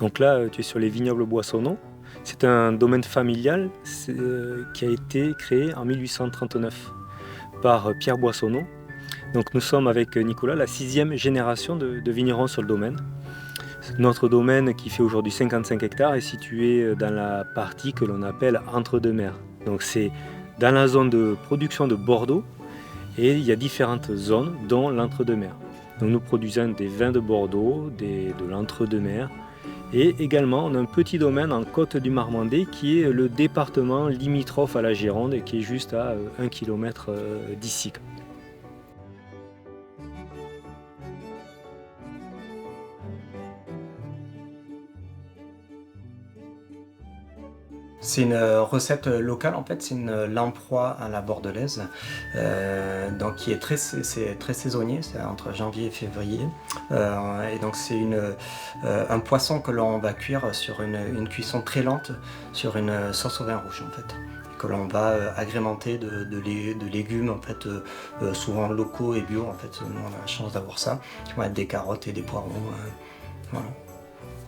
Donc là, tu es sur les vignobles Boissonneau. C'est un domaine familial qui a été créé en 1839 par Pierre Boissonneau. Donc nous sommes avec Nicolas la 6e génération de vignerons sur le domaine. Notre domaine, qui fait aujourd'hui 55 hectares, est situé dans la partie que l'on appelle entre-deux-mers. Donc c'est dans la zone de production de Bordeaux et il y a différentes zones, dont l'entre-deux-mers. Donc nous produisons des vins de Bordeaux, de l'entre-deux-mers, et également on a un petit domaine en Côte du Marmandais qui est le département limitrophe à la Gironde et qui est juste à 1 km d'ici. C'est une recette locale en fait, c'est une lamproie à la bordelaise, donc qui est c'est très saisonnier, c'est entre janvier et février, et donc c'est un poisson que l'on va cuire sur une cuisson très lente sur une sauce au vin rouge en fait, que l'on va agrémenter de légumes en fait, souvent locaux et bio en fait, nous on a la chance d'avoir ça, qui vont être des carottes et des poireaux, voilà.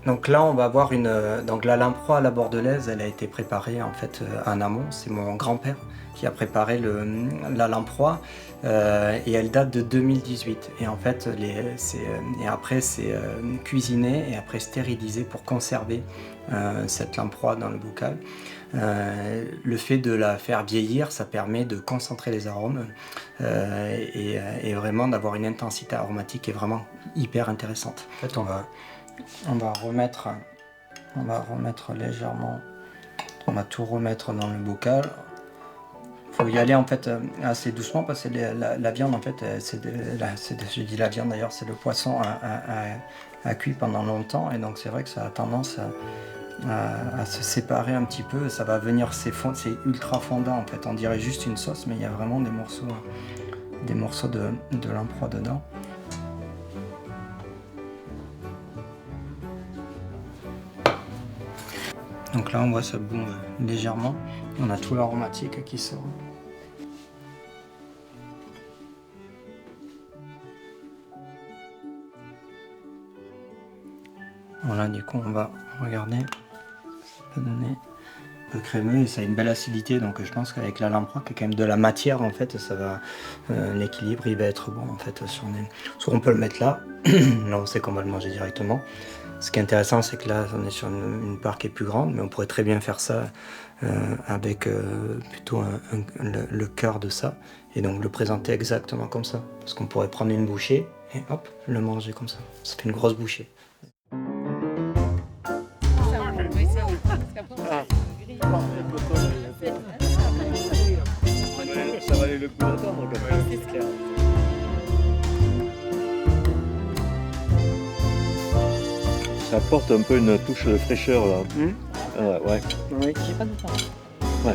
Donc là, on va avoir donc la lamproie à la bordelaise, elle a été préparée en fait en amont. C'est mon grand-père qui a préparé la lamproie et elle date de 2018. Et en fait, après c'est cuisiné et après stérilisé pour conserver cette lamproie dans le bocal. Le fait de la faire vieillir, ça permet de concentrer les arômes et vraiment d'avoir une intensité aromatique qui est vraiment hyper intéressante. En fait, on va remettre légèrement, on va tout remettre dans le bocal. Il faut y aller en fait assez doucement parce que la viande en fait, je dis la viande d'ailleurs, c'est le poisson à cuire pendant longtemps et donc c'est vrai que ça a tendance à se séparer un petit peu, ça va venir, c'est ultra fondant en fait, on dirait juste une sauce mais il y a vraiment des morceaux de lamproie dedans. Donc là on voit ça bout légèrement, on a tout l'aromatique qui sort. Voilà, du coup on va regarder, ça peut donner un peu crémeux et ça a une belle acidité, donc je pense qu'avec la lamproie qui est quand même de la matière en fait, ça va, l'équilibre il va être bon en fait. Soit on peut le mettre là, là on sait qu'on va le manger directement. Ce qui est intéressant, c'est que là, on est sur une part qui est plus grande, mais on pourrait très bien faire ça avec plutôt le cœur de ça, et donc le présenter exactement comme ça. Parce qu'on pourrait prendre une bouchée et hop, le manger comme ça. Ça fait une grosse bouchée. Ça valait le coup d'attendre. Ça apporte un peu une touche de fraîcheur là. Ouais. Oui. J'ai pas de temps. Ouais.